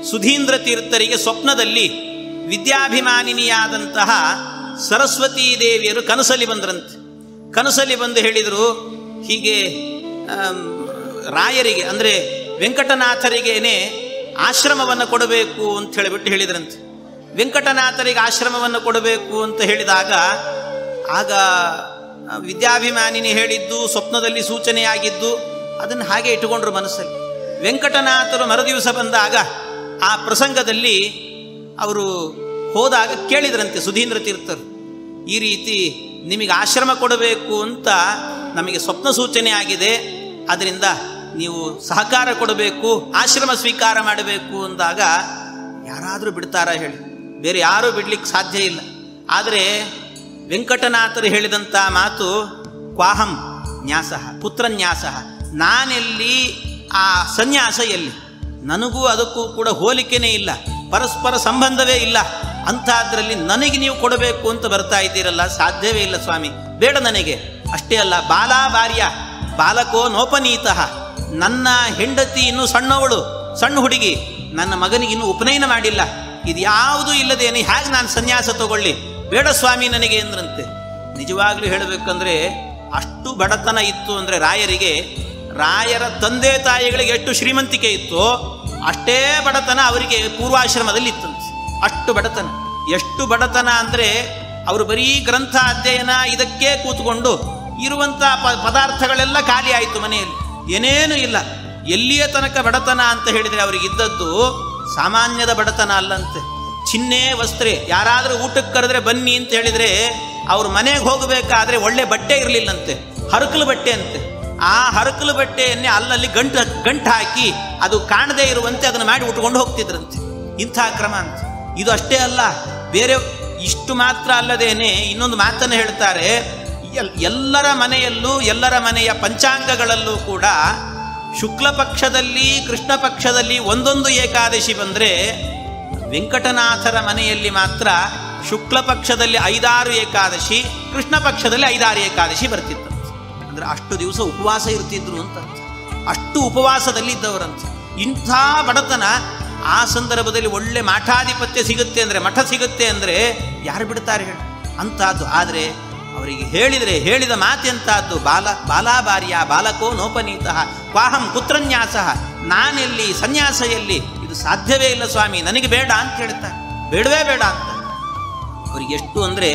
ಸುಧೀಂದ್ರ ತೀರ್ಥರಿಗೆ ಸ್ವಪ್ನದಲ್ಲಿ ವಿದ್ಯಾಭಿಮಾನಿನಿಯಾದಂತಹ ಸರಸ್ವತೀ ದೇವಿಯರು ಕನಸಲ್ಲಿ ಬಂದ್ರಂತೆ. ಕನಸಲ್ಲಿ ಬಂದು ಹೇಳಿದರು, ಹೀಗೆ ರಾಯರಿಗೆ ಅಂದರೆ ವೆಂಕಟನಾಥರಿಗೇನೆ ಆಶ್ರಮವನ್ನು ಕೊಡಬೇಕು ಅಂತ ಹೇಳಿಬಿಟ್ಟು ಹೇಳಿದ್ರಂತೆ. ವೆಂಕಟನಾಥರಿಗೆ ಆಶ್ರಮವನ್ನು ಕೊಡಬೇಕು ಅಂತ ಹೇಳಿದಾಗ ಆಗ ವಿದ್ಯಾಭಿಮಾನಿನಿ ಹೇಳಿದ್ದು ಸ್ವಪ್ನದಲ್ಲಿ ಸೂಚನೆಯಾಗಿದ್ದು ಅದನ್ನು ಹಾಗೆ ಇಟ್ಟುಕೊಂಡ್ರು ಮನಸ್ಸಲ್ಲಿ. ವೆಂಕಟನಾಥರು ಮರುದಿವಸ ಬಂದಾಗ ಆ ಪ್ರಸಂಗದಲ್ಲಿ ಅವರು ಹೋದಾಗ ಕೇಳಿದ್ರಂತೆ ಸುಧೀಂದ್ರ ತೀರ್ಥರು, ಈ ರೀತಿ ನಿಮಗೆ ಆಶ್ರಮ ಕೊಡಬೇಕು ಅಂತ ನಮಗೆ ಸ್ವಪ್ನ ಸೂಚನೆ ಆಗಿದೆ, ಅದರಿಂದ ನೀವು ಸಹಕಾರ ಕೊಡಬೇಕು, ಆಶ್ರಮ ಸ್ವೀಕಾರ ಮಾಡಬೇಕು ಅಂದಾಗ ಯಾರಾದರೂ ಬಿಡ್ತಾರಾ ಹೇಳಿ? ಬೇರೆ ಯಾರೂ ಬಿಡ್ಲಿಕ್ಕೆ ಸಾಧ್ಯ ಇಲ್ಲ. ಆದರೆ ವೆಂಕಟನಾಥರು ಹೇಳಿದಂಥ ಮಾತು ಕ್ವಾಹಂ ನ್ಯಾಸಃ ಪುತ್ರನ್ಯಾಸಃ, ನಾನೆಲ್ಲಿ ಆ ಸನ್ಯಾಸ ಎಲ್ಲಿ? ನನಗೂ ಅದಕ್ಕೂ ಕೂಡ ಹೋಲಿಕೆನೇ ಇಲ್ಲ, ಪರಸ್ಪರ ಸಂಬಂಧವೇ ಇಲ್ಲ. ಅಂಥದ್ರಲ್ಲಿ ನನಗೆ ನೀವು ಕೊಡಬೇಕು ಅಂತ ಬರ್ತಾ ಇದ್ದೀರಲ್ಲ, ಸಾಧ್ಯವೇ ಇಲ್ಲ ಸ್ವಾಮಿ, ಬೇಡ ನನಗೆ. ಅಷ್ಟೇ ಅಲ್ಲ, ಬಾಲಾ ಭಾರ್ಯ ಬಾಲಕೋ ನೋಪನೀತಃ, ನನ್ನ ಹೆಂಡತಿ ಇನ್ನೂ ಸಣ್ಣವಳು, ಸಣ್ಣ ಹುಡುಗಿ, ನನ್ನ ಮಗನಿಗೆ ಇನ್ನೂ ಉಪನಯನ ಮಾಡಿಲ್ಲ, ಇದು ಯಾವುದೂ ಇಲ್ಲದೇನೆ ಹೇಗೆ ನಾನು ಸನ್ಯಾಸ ತಗೊಳ್ಳಿ? ಬೇಡ ಸ್ವಾಮಿ ನನಗೆ ಅಂದ್ರಂತೆ. ನಿಜವಾಗ್ಲೂ ಹೇಳಬೇಕಂದ್ರೆ ಅಷ್ಟು ಬಡತನ ಇತ್ತು ಅಂದರೆ ರಾಯರಿಗೆ, ರಾಯರ ತಂದೆ ತಾಯಿಗಳಿಗೆ ಎಷ್ಟು ಶ್ರೀಮಂತಿಕೆ ಇತ್ತು ಅಷ್ಟೇ ಬಡತನ ಅವರಿಗೆ ಪೂರ್ವಾಶ್ರಮದಲ್ಲಿ ಇತ್ತಂತೆ. ಅಷ್ಟು ಬಡತನ. ಎಷ್ಟು ಬಡತನ ಅಂದರೆ ಅವರು ಬರೀ ಗ್ರಂಥ ಅಧ್ಯಯನ ಇದಕ್ಕೆ ಕೂತ್ಕೊಂಡು ಇರುವಂಥ ಪದಾರ್ಥಗಳೆಲ್ಲ ಖಾಲಿ ಆಯಿತು ಮನೆಯಲ್ಲಿ, ಏನೇನೂ ಇಲ್ಲ. ಎಲ್ಲಿಯ ತನಕ ಬಡತನ ಅಂತ ಹೇಳಿದರೆ ಅವರಿಗಿದ್ದದ್ದು ಸಾಮಾನ್ಯದ ಬಡತನ ಅಲ್ಲಂತೆ. ಚಿನ್ನೆ ವಸ್ತ್ರೆ, ಯಾರಾದರೂ ಊಟಕ್ಕೆ ಕರೆದ್ರೆ ಬನ್ನಿ ಅಂತ ಹೇಳಿದರೆ ಅವ್ರ ಮನೆಗೆ ಹೋಗಬೇಕಾದ್ರೆ ಒಳ್ಳೆ ಬಟ್ಟೆ ಇರಲಿಲ್ಲಂತೆ, ಹರಕಲು ಬಟ್ಟೆ ಅಂತೆ. ಆ ಹರಕಲು ಬಟ್ಟೆಯನ್ನೇ ಅಲ್ಲಲ್ಲಿ ಗಂಟು ಹಾಕಿ ಅದು ಕಾಣದೇ ಇರುವಂತೆ ಅದನ್ನು ಮಾಡಿ ಉಟ್ಕೊಂಡು ಹೋಗ್ತಿದ್ರಂತೆ. ಇಂಥ ಕ್ರಮ ಅಂತ. ಇದು ಅಷ್ಟೇ ಅಲ್ಲ, ಬೇರೆ ಇಷ್ಟು ಮಾತ್ರ ಅಲ್ಲದೇನೆ ಇನ್ನೊಂದು ಮಾತನ್ನು ಹೇಳ್ತಾರೆ, ಎಲ್ಲರ ಮನೆಯಲ್ಲೂ ಎಲ್ಲರ ಮನೆಯ ಪಂಚಾಂಗಗಳಲ್ಲೂ ಕೂಡ ಶುಕ್ಲ ಪಕ್ಷದಲ್ಲಿ ಕೃಷ್ಣ ಪಕ್ಷದಲ್ಲಿ ಒಂದೊಂದು ಏಕಾದಶಿ ಬಂದರೆ ವೆಂಕಟನಾಥರ ಮನೆಯಲ್ಲಿ ಮಾತ್ರ ಶುಕ್ಲ ಪಕ್ಷದಲ್ಲಿ 5-6 ಏಕಾದಶಿ, ಕೃಷ್ಣ ಪಕ್ಷದಲ್ಲಿ 5-6 ಏಕಾದಶಿ ಬರ್ತಿತ್ತು. ಅಂದರೆ ಅಷ್ಟು ದಿವಸ ಉಪವಾಸ ಇರ್ತಿದ್ರು ಅಂತ, ಅಷ್ಟು ಉಪವಾಸದಲ್ಲಿ ಇದ್ದವರಂತ. ಇಂಥ ಬಡತನ. ಆ ಸಂದರ್ಭದಲ್ಲಿ ಒಳ್ಳೆ ಮಠಾಧಿಪತ್ಯ ಸಿಗುತ್ತೆ ಅಂದರೆ, ಮಠ ಸಿಗುತ್ತೆ ಅಂದರೆ ಯಾರು ಬಿಡ್ತಾರೆ ಹೇಳಿ? ಅಂಥದ್ದು. ಆದರೆ ಅವರಿಗೆ ಹೇಳಿದ ಮಾತೆಂಥದ್ದು? ಬಾಲಾ ಭಾರ್ಯ ಬಾಲಕೋ ನೋಪನೀತಃ ಕ್ವಾಹಂ ಪುತ್ರನ್ಯಾಸಃ, ನಾನೆಲ್ಲಿ ಸನ್ಯಾಸ ಎಲ್ಲಿ? ಇದು ಸಾಧ್ಯವೇ ಇಲ್ಲ ಸ್ವಾಮಿ, ನನಗೆ ಬೇಡ ಅಂತ ಹೇಳ್ತಾರೆ. ಬೇಡವೇ ಬೇಡ ಅಂತ. ಅವರಿಗೆ ಎಷ್ಟು ಅಂದರೆ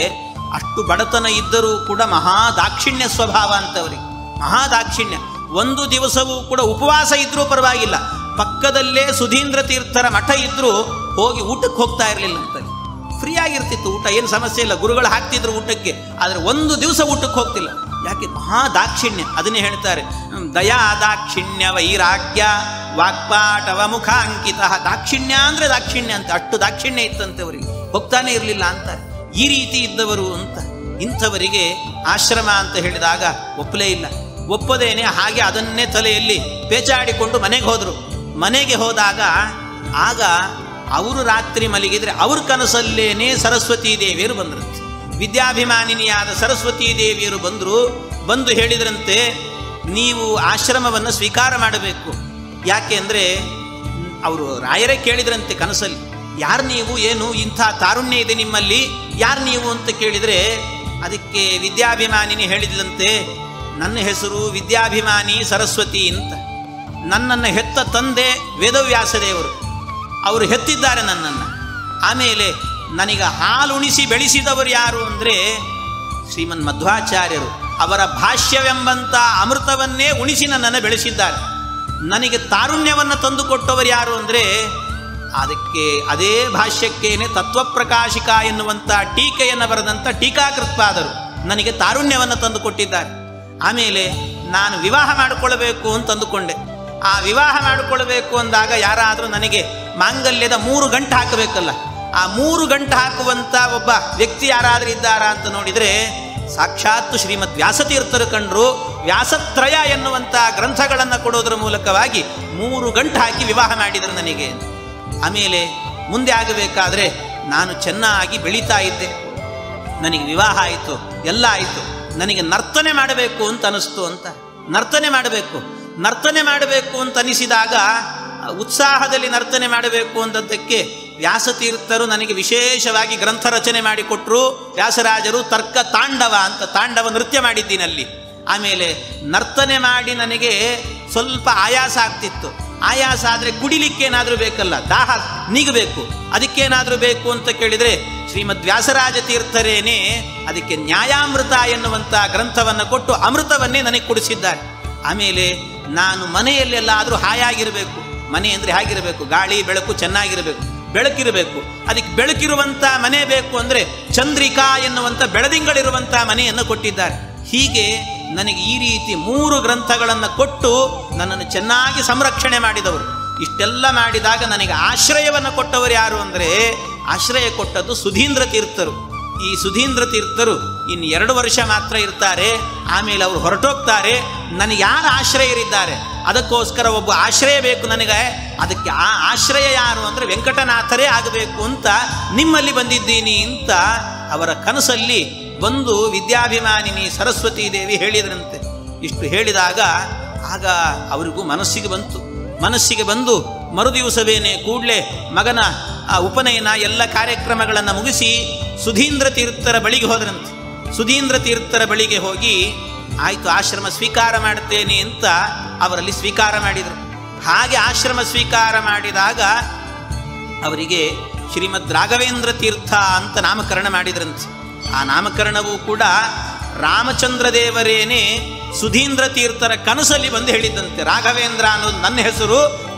ಅಷ್ಟು ಬಡತನ ಇದ್ದರೂ ಕೂಡ ಮಹಾದಾಕ್ಷಿಣ್ಯ ಸ್ವಭಾವ ಅಂತವರಿಗೆ, ಮಹಾದಾಕ್ಷಿಣ್ಯ. ಒಂದು ದಿವಸವೂ ಕೂಡ ಉಪವಾಸ ಇದ್ರೂ ಪರವಾಗಿಲ್ಲ, ಪಕ್ಕದಲ್ಲೇ ಸುಧೀಂದ್ರ ತೀರ್ಥರ ಮಠ ಇದ್ದರೂ ಹೋಗಿ ಊಟಕ್ಕೆ ಹೋಗ್ತಾ ಇರಲಿಲ್ಲ ಅಂತ. ಫ್ರೀ ಆಗಿರ್ತಿತ್ತು ಊಟ, ಏನು ಸಮಸ್ಯೆ ಇಲ್ಲ, ಗುರುಗಳು ಹಾಕ್ತಿದ್ರು ಊಟಕ್ಕೆ. ಆದರೆ ಒಂದು ದಿವಸ ಊಟಕ್ಕೆ ಹೋಗ್ತಿಲ್ಲ. ಯಾಕೆ? ಮಹಾದಾಕ್ಷಿಣ್ಯ. ಅದನ್ನೇ ಹೇಳ್ತಾರೆ, ದಯಾ ದಾಕ್ಷಿಣ್ಯ ವೈರಾಗ್ಯ ವಾಕ್ಪಾಟವ ಮುಖಾಂಕಿತ. ದಾಕ್ಷಿಣ್ಯ ಅಂದರೆ ದಾಕ್ಷಿಣ್ಯ ಅಂತ, ಅಷ್ಟು ದಾಕ್ಷಿಣ್ಯ ಇತ್ತಂತೆ ಅವರಿಗೆ, ಹೋಗ್ತಾನೆ ಇರಲಿಲ್ಲ ಅಂತಾರೆ. ಈ ರೀತಿ ಇದ್ದವರು ಅಂತ. ಇಂಥವರಿಗೆ ಆಶ್ರಮ ಅಂತ ಹೇಳಿದಾಗ ಒಪ್ಪಲೇ ಇಲ್ಲ. ಒಪ್ಪದೇನೆ ಹಾಗೆ ಅದನ್ನೇ ತಲೆಯಲ್ಲಿ ಪೇಚಾಡಿಕೊಂಡು ಮನೆಗೆ ಹೋದರು. ಮನೆಗೆ ಹೋದಾಗ ಆಗ ಅವರು ರಾತ್ರಿ ಮಲಗಿದರೆ ಅವ್ರ ಕನಸಲ್ಲೇನೆ ಸರಸ್ವತೀ ದೇವಿಯರು ಬಂದ್ರಂತೆ. ವಿದ್ಯಾಭಿಮಾನಿನಿಯಾದ ಸರಸ್ವತೀ ದೇವಿಯರು ಬಂದು ಹೇಳಿದ್ರಂತೆ, ನೀವು ಆಶ್ರಮವನ್ನು ಸ್ವೀಕಾರ ಮಾಡಬೇಕು. ಯಾಕೆ ಅಂದರೆ ಅವರು ರಾಯರೇ ಕೇಳಿದ್ರಂತೆ ಕನಸಲ್ಲಿ, ಯಾರು ನೀವು, ಏನು ಇಂಥ ತಾರುಣ್ಯ ಇದೆ ನಿಮ್ಮಲ್ಲಿ, ಯಾರು ನೀವು ಅಂತ ಕೇಳಿದರೆ ಅದಕ್ಕೆ ವಿದ್ಯಾಭಿಮಾನಿನಿ ಹೇಳಿದ್ಲಂತೆ, ನನ್ನ ಹೆಸರು ವಿದ್ಯಾಭಿಮಾನಿ ಸರಸ್ವತಿ ಅಂತ. ನನ್ನನ್ನು ಹೆತ್ತ ತಂದೆ ವೇದವ್ಯಾಸದೇವರು, ಅವರು ಹೆತ್ತಿದ್ದಾರೆ ನನ್ನನ್ನು. ಆಮೇಲೆ ನನಗೆ ಹಾಲುಣಿಸಿ ಬೆಳೆಸಿದವರು ಯಾರು ಅಂದರೆ ಶ್ರೀಮನ್ ಮಧ್ವಾಚಾರ್ಯರು. ಅವರ ಭಾಷ್ಯವೆಂಬಂಥ ಅಮೃತವನ್ನೇ ಉಣಿಸಿ ನನ್ನನ್ನು ಬೆಳೆಸಿದ್ದಾರೆ. ನನಗೆ ತಾರುಣ್ಯವನ್ನು ತಂದುಕೊಟ್ಟವರು ಯಾರು ಅಂದರೆ ಅದಕ್ಕೆ ಅದೇ ಭಾಷ್ಯಕ್ಕೇನೆ ತತ್ವಪ್ರಕಾಶಿಕ ಎನ್ನುವಂಥ ಟೀಕೆಯನ್ನು ಬರೆದಂಥ ಟೀಕಾಕೃತ್ಪಾದರು ನನಗೆ ತಾರುಣ್ಯವನ್ನು ತಂದುಕೊಟ್ಟಿದ್ದಾರೆ. ಆಮೇಲೆ ನಾನು ವಿವಾಹ ಮಾಡಿಕೊಳ್ಳಬೇಕು ಅಂತ ಅಂದುಕೊಂಡೆ. ಆ ವಿವಾಹ ಮಾಡಿಕೊಳ್ಳಬೇಕು ಅಂದಾಗ ಯಾರಾದರೂ ನನಗೆ ಮಾಂಗಲ್ಯದ 3 ಗಂಟು ಹಾಕಬೇಕಲ್ಲ, ಆ 3 ಗಂಟು ಹಾಕುವಂಥ ಒಬ್ಬ ವ್ಯಕ್ತಿ ಯಾರಾದರೂ ಇದ್ದಾರಾ ಅಂತ ನೋಡಿದರೆ ಸಾಕ್ಷಾತ್ ಶ್ರೀಮದ್ ವ್ಯಾಸತೀರ್ಥರು ಕಂಡರು. ವ್ಯಾಸತ್ರಯ ಎನ್ನುವಂಥ ಗ್ರಂಥಗಳನ್ನು ಕೊಡೋದ್ರ ಮೂಲಕವಾಗಿ 3 ಗಂಟು ಹಾಕಿ ವಿವಾಹ ಮಾಡಿದರು ನನಗೆ. ಆಮೇಲೆ ಮುಂದೆ ಆಗಬೇಕಾದ್ರೆ ನಾನು ಚೆನ್ನಾಗಿ ಬೆಳೀತಾ ಇದ್ದೆ, ನನಗೆ ವಿವಾಹ ಆಯಿತು, ಎಲ್ಲ ಆಯಿತು. ನನಗೆ ನರ್ತನೆ ಮಾಡಬೇಕು ಅಂತ ಅನಿಸ್ತು ಅಂತ. ನರ್ತನೆ ಮಾಡಬೇಕು. ನರ್ತನೆ ಮಾಡಬೇಕು ಅಂತ ಅನಿಸಿದಾಗ ಉತ್ಸಾಹದಲ್ಲಿ ನರ್ತನೆ ಮಾಡಬೇಕು ಅಂತದ್ದಕ್ಕೆ ವ್ಯಾಸತೀರ್ಥರು ನನಗೆ ವಿಶೇಷವಾಗಿ ಗ್ರಂಥ ರಚನೆ ಮಾಡಿಕೊಟ್ರು. ವ್ಯಾಸರಾಜರು ತರ್ಕ ತಾಂಡವ ಅಂತ ತಾಂಡವ ನೃತ್ಯ ಮಾಡಿದ್ದೀನಲ್ಲಿ. ಆಮೇಲೆ ನರ್ತನೆ ಮಾಡಿ ನನಗೆ ಸ್ವಲ್ಪ ಆಯಾಸ ಆಗ್ತಿತ್ತು. ಆಯಾಸ ಆದರೆ ಕುಡಿಲಿಕ್ಕೇನಾದರೂ ಬೇಕಲ್ಲ, ದಾಹ ನೀಗಬೇಕು, ಅದಕ್ಕೇನಾದರೂ ಬೇಕು ಅಂತ ಕೇಳಿದರೆ ಶ್ರೀಮದ್ ವ್ಯಾಸರಾಜ ತೀರ್ಥರೇನೇ ಅದಕ್ಕೆ ನ್ಯಾಯಾಮೃತ ಎನ್ನುವಂಥ ಗ್ರಂಥವನ್ನು ಕೊಟ್ಟು ಅಮೃತವನ್ನೇ ನನಗೆ ಕೊಡಿಸಿದ್ದಾರೆ. ಆಮೇಲೆ ನಾನು ಮನೆಯಲ್ಲೆಲ್ಲಾದರೂ ಹಾಯಾಗಿರಬೇಕು. ಮನೆ ಅಂದರೆ ಹೇಗಿರಬೇಕು? ಗಾಳಿ ಬೆಳಕು ಚೆನ್ನಾಗಿರಬೇಕು, ಬೆಳಕಿರಬೇಕು. ಅದಕ್ಕೆ ಬೆಳಕಿರುವಂಥ ಮನೆ ಬೇಕು ಅಂದರೆ ಚಂದ್ರಿಕಾ ಎನ್ನುವಂಥ ಬೆಳದಿಂಗಳಿರುವಂಥ ಮನೆಯನ್ನು ಕೊಟ್ಟಿದ್ದಾರೆ. ಹೀಗೆ ನನಗೆ ಈ ರೀತಿ 3 ಗ್ರಂಥಗಳನ್ನು ಕೊಟ್ಟು ನನ್ನನ್ನು ಚೆನ್ನಾಗಿ ಸಂರಕ್ಷಣೆ ಮಾಡಿದವರು. ಇಷ್ಟೆಲ್ಲ ಮಾಡಿದಾಗ ನನಗೆ ಆಶ್ರಯವನ್ನು ಕೊಟ್ಟವರು ಯಾರು ಅಂದರೆ, ಆಶ್ರಯ ಕೊಟ್ಟದ್ದು ಸುಧೀಂದ್ರ ತೀರ್ಥರು. ಈ ಸುಧೀಂದ್ರ ತೀರ್ಥರು ಇನ್ನು 2 ವರ್ಷ ಮಾತ್ರ ಇರ್ತಾರೆ, ಆಮೇಲೆ ಅವರು ಹೊರಟೋಗ್ತಾರೆ. ನನಗೆ ಯಾರು ಆಶ್ರಯರಿದ್ದಾರೆ? ಅದಕ್ಕೋಸ್ಕರ ಒಬ್ಬ ಆಶ್ರಯ ಬೇಕು ನನಗೆ. ಅದಕ್ಕೆ ಆ ಆಶ್ರಯ ಯಾರು ಅಂದರೆ ವೆಂಕಟನಾಥರೇ ಆಗಬೇಕು ಅಂತ ನಿಮ್ಮಲ್ಲಿ ಬಂದಿದ್ದೀನಿ ಅಂತ ಅವರ ಕನಸಲ್ಲಿ ಬಂದು ವಿದ್ಯಾಭಿಮಾನಿನಿ ಸರಸ್ವತೀ ದೇವಿ ಹೇಳಿದ್ರಂತೆ. ಇಷ್ಟು ಹೇಳಿದಾಗ ಆಗ ಅವರಿಗೂ ಮನಸ್ಸಿಗೆ ಬಂದು ಮರುದಿವಸವೇನೆ ಕೂಡಲೇ ಮಗನ ಉಪನಯನ ಎಲ್ಲ ಕಾರ್ಯಕ್ರಮಗಳನ್ನು ಮುಗಿಸಿ ಸುಧೀಂದ್ರ ತೀರ್ಥರ ಬಳಿಗೆ ಹೋದ್ರಂತೆ. ಸುಧೀಂದ್ರ ತೀರ್ಥರ ಬಳಿಗೆ ಹೋಗಿ ಆಯಿತು ಆಶ್ರಮ ಸ್ವೀಕಾರ ಮಾಡುತ್ತೇನೆ ಅಂತ ಅವರಲ್ಲಿ ಸ್ವೀಕಾರ ಮಾಡಿದರು. ಹಾಗೆ ಆಶ್ರಮ ಸ್ವೀಕಾರ ಮಾಡಿದಾಗ ಅವರಿಗೆ ಶ್ರೀಮದ್ ರಾಘವೇಂದ್ರ ತೀರ್ಥ ಅಂತ ನಾಮಕರಣ ಮಾಡಿದ್ರಂತೆ. ಆ ನಾಮಕರಣವೂ ಕೂಡ ರಾಮಚಂದ್ರ ದೇವರೇನೇ ಸುಧೀಂದ್ರ ತೀರ್ಥರ ಕನಸಲ್ಲಿ ಬಂದು ಹೇಳಿದ್ದಂತೆ. ರಾಘವೇಂದ್ರ ಅನ್ನೋದು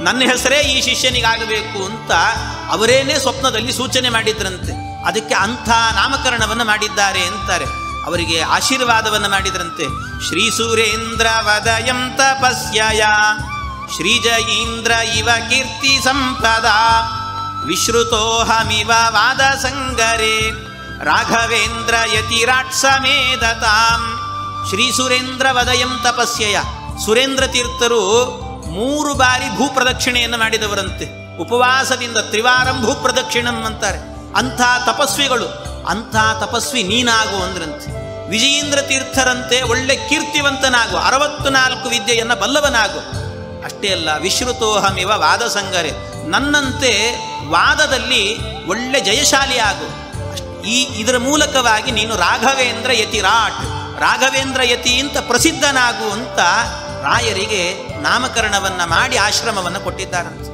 ನನ್ನ ಹೆಸರೇ ಈ ಶಿಷ್ಯನಿಗಾಗಬೇಕು ಅಂತ ಅವರೇನೇ ಸ್ವಪ್ನದಲ್ಲಿ ಸೂಚನೆ ಮಾಡಿದ್ರಂತೆ. ಅದಕ್ಕೆ ಅಂಥ ನಾಮಕರಣವನ್ನು ಮಾಡಿದ್ದಾರೆ ಅಂತಾರೆ. ಅವರಿಗೆ ಆಶೀರ್ವಾದವನ್ನು ಮಾಡಿದ್ರಂತೆ. ಶ್ರೀ ಸುರೇಂದ್ರ ವದಯಂ ತಪಸ್ಯಯ ಶ್ರೀಜಯೀಂದ್ರ ಇವ ಕೀರ್ತಿ ಸಂಪದ ವಿಶ್ರುತೋಹಮಿವ ವಾದ ಸಂಗರೇ ರಾಘವೇಂದ್ರ ಯತಿರಾಟ್ ಸಮೇಧತಾಂ. ಶ್ರೀ ಸುರೇಂದ್ರ ವದಯಂ ತಪಸ್ಯಯ, ಸುರೇಂದ್ರ ತೀರ್ಥರು 3 ಬಾರಿ ಭೂಪ್ರದಕ್ಷಿಣೆಯನ್ನು ಮಾಡಿದವರಂತೆ. ಉಪವಾಸದಿಂದ ತ್ರಿವಾರಂ ಭೂಪ್ರದಕ್ಷಿಣಂ ಅಂತಾರೆ. ಅಂಥ ತಪಸ್ವಿಗಳು, ಅಂಥ ತಪಸ್ವಿ ನೀನಾಗು ಅಂದ್ರಂತೆ. ವಿಜಯೇಂದ್ರ ತೀರ್ಥರಂತೆ ಒಳ್ಳೆ ಕೀರ್ತಿವಂತನಾಗು, 64 ವಿದ್ಯೆಯನ್ನು ಬಲ್ಲವನಾಗು. ಅಷ್ಟೇ ಅಲ್ಲ, ವಿಶ್ರುತೋಹಮಿವ ವಾದ ಸಂಗರೆ, ನನ್ನಂತೆ ವಾದದಲ್ಲಿ ಒಳ್ಳೆ ಜಯಶಾಲಿ ಆಗು. ಇದರ ಮೂಲಕವಾಗಿ ನೀನು ರಾಘವೇಂದ್ರ ಯತಿರಾಟ್, ರಾಘವೇಂದ್ರ ಯತಿ ಅಂತ ಪ್ರಸಿದ್ಧನಾಗು ಅಂತ ರಾಯರಿಗೆ ನಾಮಕರಣವನ್ನು ಮಾಡಿ ಆಶ್ರಮವನ್ನು ಕೊಟ್ಟಿದ್ದಾರಂತೆ.